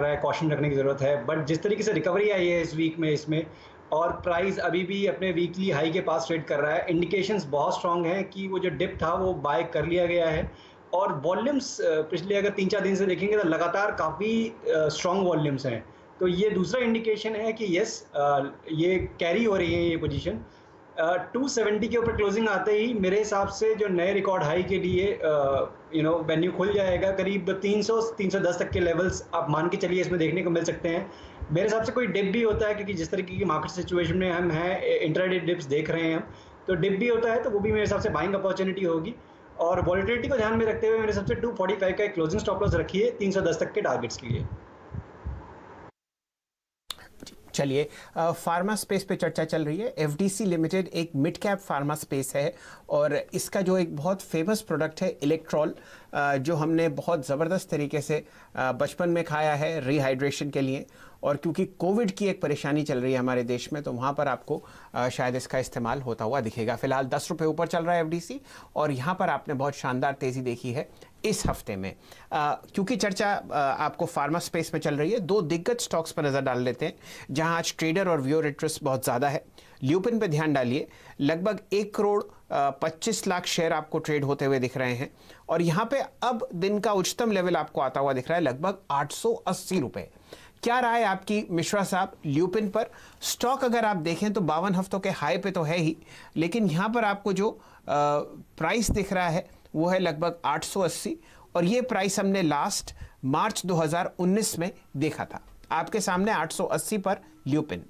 रहा है, कॉशन रखने की ज़रूरत है। बट जिस तरीके से रिकवरी आई है इस वीक में इसमें और प्राइस अभी भी अपने वीकली हाई के पास ट्रेड कर रहा है, इंडिकेशंस बहुत स्ट्रॉन्ग हैं कि वो जो डिप था वो बाय कर लिया गया है और वॉल्यूम्स पिछले अगर 3-4 दिन से देखेंगे तो लगातार काफ़ी स्ट्रॉन्ग वॉल्यूम्स हैं। तो ये दूसरा इंडिकेशन है कि यस ये कैरी हो रही है ये पोजीशन। 270 के ऊपर क्लोजिंग आते ही मेरे हिसाब से जो नए रिकॉर्ड हाई के लिए वेन्यू खुल जाएगा। करीब 300-310 तक के लेवल्स आप मान के चलिए इसमें देखने को मिल सकते हैं। मेरे हिसाब से कोई डिप भी होता है क्योंकि जिस तरीके की मार्केट सिचुएशन में हम हैं, इंट्राडे डिप्स देख रहे हैं हम, तो डिप भी होता है तो वो भी मेरे हिसाब से बाइंग अपॉर्चुनिटी होगी। और वॉलिटिलिटी को ध्यान में रखते हुए मेरे हिसाब से 245 का एक क्लोजिंग स्टॉप लॉस रखिए 310 तक के टारगेट्स के लिए। चलिए, फार्मा स्पेस पे चर्चा चल रही है। एफडीसी लिमिटेड एक मिड कैप फार्मा स्पेस है और इसका जो एक बहुत फेमस प्रोडक्ट है इलेक्ट्रॉल, जो हमने बहुत ज़बरदस्त तरीके से बचपन में खाया है रिहाइड्रेशन के लिए, और क्योंकि कोविड की एक परेशानी चल रही है हमारे देश में तो वहाँ पर आपको शायद इसका इस्तेमाल होता हुआ दिखेगा। फिलहाल 10 रुपये ऊपर चल रहा है एफडीसी और यहाँ पर आपने बहुत शानदार तेज़ी देखी है इस हफ्ते में। क्योंकि चर्चा आपको फार्मा स्पेस में चल रही है, दो दिग्गज स्टॉक्स पर नज़र डाल लेते हैं जहां आज ट्रेडर और व्यूअर इंटरेस्ट बहुत ज़्यादा है। ल्यूपिन पे ध्यान डालिए, लगभग 1 करोड़ 25 लाख शेयर आपको ट्रेड होते हुए दिख रहे हैं और यहाँ पे अब दिन का उच्चतम लेवल आपको आता हुआ दिख रहा है लगभग 880 रुपये। क्या राय आपकी मिश्रा साहब ल्यूपिन पर? स्टॉक अगर आप देखें तो 52 हफ्तों के हाई पे तो है ही, लेकिन यहाँ पर आपको जो प्राइस दिख रहा है वो है लगभग 880 और ये प्राइस हमने लास्ट मार्च 2019 में देखा था। आपके सामने 880 पर ल्यूपिन।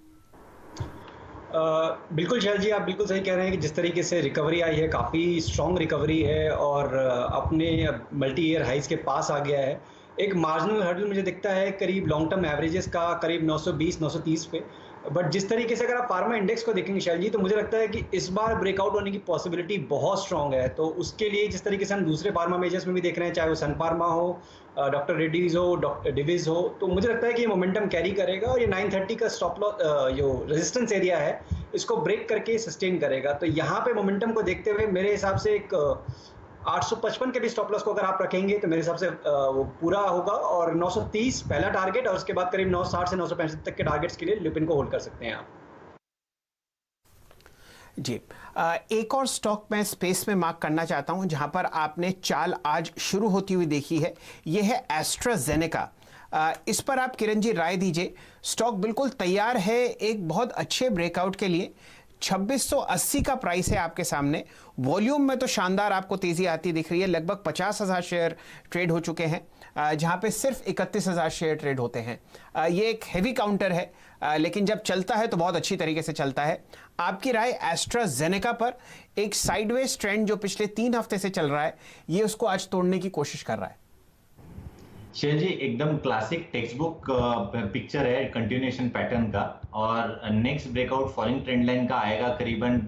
बिल्कुल शैल जी, आप बिल्कुल सही कह रहे हैं कि जिस तरीके से रिकवरी आई है, काफ़ी स्ट्रॉन्ग रिकवरी है और अपने मल्टी ईयर हाइज के पास आ गया है। एक मार्जिनल हर्डल मुझे दिखता है करीब लॉन्ग टर्म एवरेजेस का करीब 920-930 पे। बट जिस तरीके से अगर आप फार्मा इंडेक्स को देखेंगे शैल जी, तो मुझे लगता है कि इस बार ब्रेकआउट होने की पॉसिबिलिटी बहुत स्ट्रॉन्ग है। तो उसके लिए जिस तरीके से हम दूसरे फार्मा मेजर्स में भी देख रहे हैं, चाहे वो सन फार्मा हो, डॉक्टर रेड्डीज हो, डॉक्टर डिविज हो, तो मुझे लगता है कि ये मोमेंटम कैरी करेगा और ये 930 का स्टॉप लॉस जो रेजिस्टेंस एरिया है इसको ब्रेक करके सस्टेन करेगा। तो यहाँ पे मोमेंटम को देखते हुए मेरे हिसाब से एक 855 के भी स्टॉप लॉस को अगर आप रखेंगे तो मेरे हिसाब से वो पूरा होगा और 930 पहला टारगेट और उसके बाद करीब 960 से 965 तक के टारगेट्स के लिए ल्यूपिन को होल्ड कर सकते हैं आप। जी, एक और स्टॉक मैं स्पेस में मार्क करना चाहता हूं जहां पर आपने चाल आज शुरू होती हुई देखी है, यह है एस्ट्राजेनेका। इस पर आप किरण जी राय दीजिए। स्टॉक बिल्कुल तैयार है एक बहुत अच्छे ब्रेकआउट के लिए। 2680 का प्राइस है आपके सामने। वॉल्यूम में तो शानदार आपको तेजी आती दिख रही है, लगभग 50,000 शेयर ट्रेड हो चुके हैं जहां पे सिर्फ 31,000 शेयर ट्रेड होते हैं। ये एक हेवी काउंटर है लेकिन जब चलता है तो बहुत अच्छी तरीके से चलता है। आपकी राय एस्ट्राजेनेका पर? एक साइडवेज ट्रेंड जो पिछले 3 हफ्ते से चल रहा है ये उसको आज तोड़ने की कोशिश कर रहा है। शेल जी, एकदम क्लासिक टेक्स्ट बुक पिक्चर है कंटिन्यूएशन पैटर्न का और next breakout falling trend line का आएगा करीबन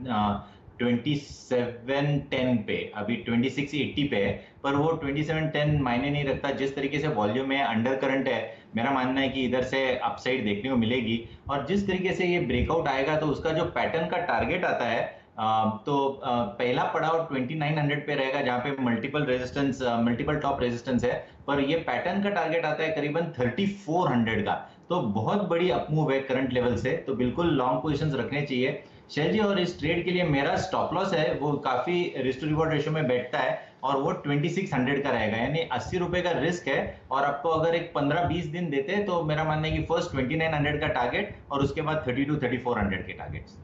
2710 पे। अभी 2680 पे है पर वो 2710 मायने नहीं रखता। जिस तरीके से वॉल्यूम है, अंडर करंट है, मेरा मानना है कि इधर से अपसाइड देखने को मिलेगी और जिस तरीके से ये ब्रेकआउट आएगा तो उसका जो पैटर्न का टारगेट आता है पहला पड़ाव 2900 पे रहेगा जहां पे multiple resistance, multiple top resistance है, पर ये पैटर्न का टारगेट आता है करीबन 3400 का। तो बहुत बड़ी अपमूव है करंट लेवल से, तो बिल्कुल लॉन्ग पोजीशंस रखने चाहिए शैल जी। और इस ट्रेड के लिए मेरा स्टॉप लॉस है वो काफी रिस्क टू रिवॉर्ड रेशियो में बैठता है और वो 2600 का रहेगा, यानी 80 रुपए का रिस्क है और आपको अगर एक 15-20 दिन देते हैं तो मेरा मानना है कि फर्स्ट 2900 का टारगेट और उसके बाद 32-3400 के टारगेट्स।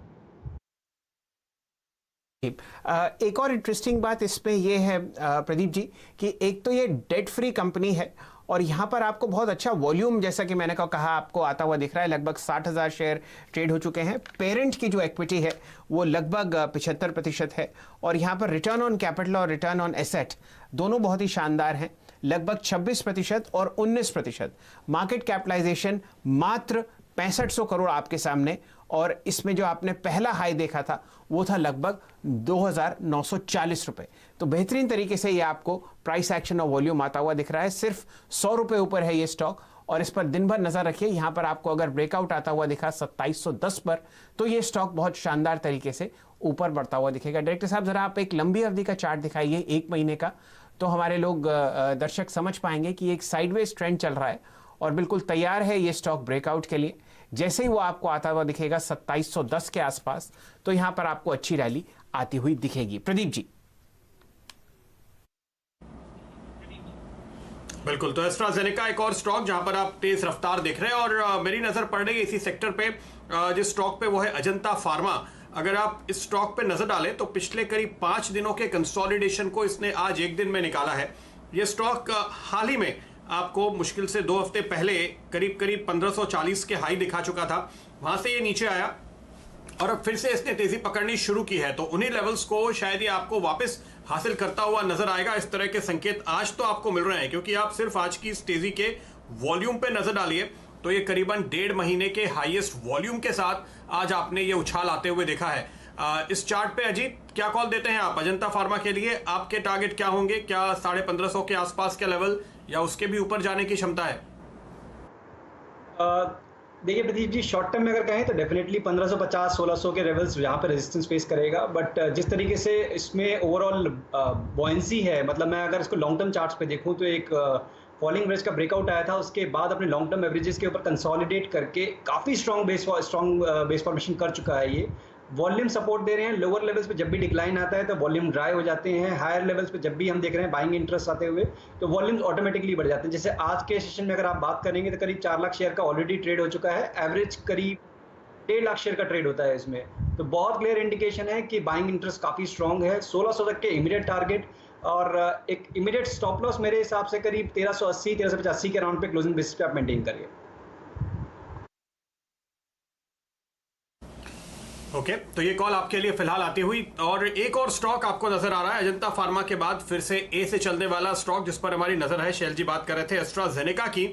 एक और इंटरेस्टिंग बात इसमें यह है प्रदीप जी कि एक तो ये डेट फ्री कंपनी है और यहाँ पर आपको बहुत अच्छा वॉल्यूम, जैसा कि मैंने कहा, आपको आता हुआ दिख रहा है। लगभग 60,000 शेयर ट्रेड हो चुके हैं। पेरेंट की जो इक्विटी है वो लगभग 75% है और यहाँ पर रिटर्न ऑन कैपिटल और रिटर्न ऑन एसेट दोनों बहुत ही शानदार हैं, लगभग 26% और 19%। मार्केट कैपिटलाइजेशन मात्र 6500 करोड़ आपके सामने और इसमें जो आपने पहला हाई देखा था वो था लगभग 2940 रुपए। तो बेहतरीन तरीके से ये आपको प्राइस एक्शन और वॉल्यूम आता हुआ दिख रहा है। सिर्फ 100 रुपए ऊपर है ये स्टॉक और इस पर दिन भर नजर रखिए। यहां पर आपको अगर ब्रेकआउट आता हुआ दिखा 2710 पर तो ये स्टॉक बहुत शानदार तरीके से ऊपर बढ़ता हुआ दिखेगा। डायरेक्टर साहब, जरा आप एक लंबी अवधि का चार्ट दिखाइए 1 महीने का, तो हमारे लोग दर्शक समझ पाएंगे कि एक साइडवेज ट्रेंड चल रहा है और बिल्कुल तैयार है ये स्टॉक ब्रेकआउट के लिए। जैसे ही वो आपको आता हुआ दिखेगा 2710 के आसपास, तो यहां पर आपको अच्छी रैली आती हुई दिखेगी। प्रदीप जी। बिल्कुल, तो एस्ट्राजेनेका एक और स्टॉक जहां पर आप तेज रफ्तार देख रहे हैं, और मेरी नजर पड़ रही है इसी सेक्टर पे, जिस स्टॉक पे वो है अजंता फार्मा। अगर आप इस स्टॉक पे नजर डालें तो पिछले करीब 5 दिनों के कंसोलिडेशन को इसने आज एक दिन में निकाला है। ये स्टॉक हाल ही में आपको मुश्किल से 2 हफ्ते पहले करीब करीब 1540 के हाई दिखा चुका था, वहां से ये नीचे आया और अब फिर से इसने तेजी पकड़नी शुरू की है। तो उन्हीं लेवल्स को शायद ये आपको वापस हासिल करता हुआ नजर आएगा। इस तरह के संकेत आज तो आपको मिल रहे हैं, क्योंकि आप सिर्फ आज की इस तेजी के वॉल्यूम पे नजर डालिए तो ये करीबन 1.5 महीने के हाईएस्ट वॉल्यूम के साथ आज आपने ये उछाल आते हुए देखा है। इस चार्ट पे अजीत क्या कॉल देते हैं आप अजंता फार्मा के लिए? आपके टारगेट क्या होंगे? क्या 1550 के आसपास के लेवल या उसके भी ऊपर जाने की क्षमता है? देखिए प्रदीप जी, शॉर्ट टर्म में अगर कहें तो डेफिनेटली 1550 1600 के लेवल्स यहाँ पे रेजिस्टेंस फेस करेगा। बट जिस तरीके से इसमें ओवरऑल बॉयंसी है, मतलब मैं अगर इसको लॉन्ग टर्म चार्ट्स पे देखूँ तो एक फॉलिंग एवरेज का ब्रेकआउट आया था, उसके बाद अपने लॉन्ग टर्म एवरेजेस के ऊपर कंसोलिडेट करके काफ़ी स्ट्रॉन्ग बेस फॉर्मेशन कर चुका है। ये वॉल्यूम सपोर्ट दे रहे हैं। लोअर लेवल्स पे जब भी डिक्लाइन आता है तो वॉल्यूम ड्राई हो जाते हैं। हायर लेवल्स पे जब भी हम देख रहे हैं बाइंग इंटरेस्ट आते हुए तो वॉल्यूम्स ऑटोमेटिकली बढ़ जाते हैं। जैसे आज के सेशन में अगर आप बात करेंगे तो करीब 4 लाख शेयर का ऑलरेडी ट्रेड हो चुका है। एवरेज करीब 1.5 लाख शेयर का ट्रेड होता है इसमें। तो बहुत क्लियर इंडिकेशन है कि बाइंग इंटरेस्ट काफ़ी स्ट्रॉन्ग है। 1600 तक के इमीडिएट टारगेट और एक इमीडिएट स्टॉप लॉस मेरे हिसाब से करीब 1380 1385 के राउंड पे क्लोजिंग बेसिस पे आप मेंटेन करिए। ओके, तो ये कॉल आपके लिए फिलहाल आती हुई। और एक और स्टॉक आपको नजर आ रहा है अजंता फार्मा के बाद फिर से ए से चलने वाला स्टॉक जिस पर हमारी नजर है। शैल जी बात कर रहे थे एस्ट्राजेनेका की।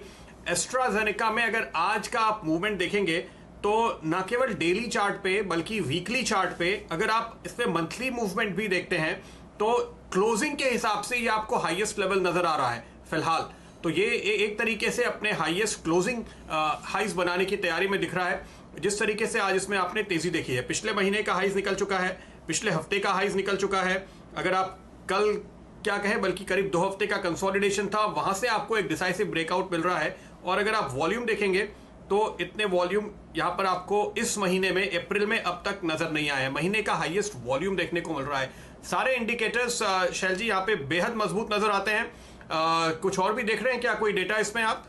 एस्ट्राजेनेका में अगर आज का आप मूवमेंट देखेंगे तो ना केवल डेली चार्ट पे बल्कि वीकली चार्ट पे अगर आप इसमें मंथली मूवमेंट भी देखते हैं तो क्लोजिंग के हिसाब से ये आपको हाईएस्ट लेवल नजर आ रहा है फिलहाल। तो ये एक तरीके से अपने हाईएस्ट क्लोजिंग हाइज बनाने की तैयारी में दिख रहा है। जिस तरीके से आज इसमें आपने तेजी देखी है, पिछले महीने का हाइज निकल चुका है, पिछले हफ्ते का हाइज निकल चुका है। अगर आप कल क्या कहें बल्कि करीब 2 हफ्ते का कंसोलिडेशन था, वहां से आपको एक डिसाइसिव ब्रेकआउट मिल रहा है। और अगर आप वॉल्यूम देखेंगे तो इतने वॉल्यूम यहां पर आपको इस महीने में अप्रैल में अब तक नजर नहीं आया है। महीने का हाईएस्ट वॉल्यूम देखने को मिल रहा है। सारे इंडिकेटर्स शैल जी यहाँ पे बेहद मजबूत नजर आते हैं। कुछ और भी देख रहे हैं क्या, कोई डेटा इसमें आप?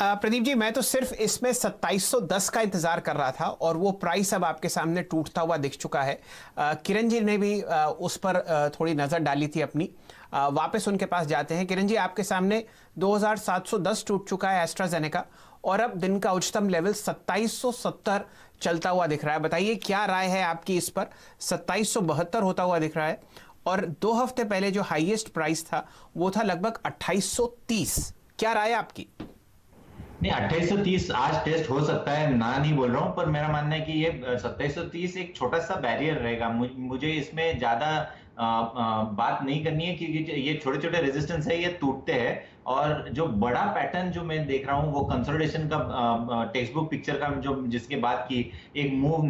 प्रदीप जी, मैं तो सिर्फ इसमें 2710 का इंतजार कर रहा था और वो प्राइस अब आपके सामने टूटता हुआ दिख चुका है। किरण जी ने भी उस पर थोड़ी नजर डाली थी अपनी। वापस उनके पास जाते हैं। किरण जी, आपके सामने 2710 टूट चुका है एस्ट्राजेनेका और अब दिन का उच्चतम लेवल 2770 चलता हुआ दिख रहा है। बताइए क्या राय है आपकी इस पर? 2772 होता हुआ दिख रहा है और 2 हफ्ते पहले जो हाईएस्ट प्राइस था वो था लगभग 2830। क्या राय है आपकी? नहीं, 2830 आज टेस्ट हो सकता है, ना नहीं बोल रहा हूं, पर मेरा मानना है कि ये 2730 एक छोटा सा बैरियर रहेगा। मुझे इसमें ज्यादा बात नहीं करनी है क्योंकि ये छोटे छोटे रेजिस्टेंस है, ये टूटते हैं। और जो बड़ा पैटर्न जो मैं देख रहा हूं वो कंसोलिडेशन का टेक्स्ट बुक पिक्चर का जो जिसके बाद की एक मूव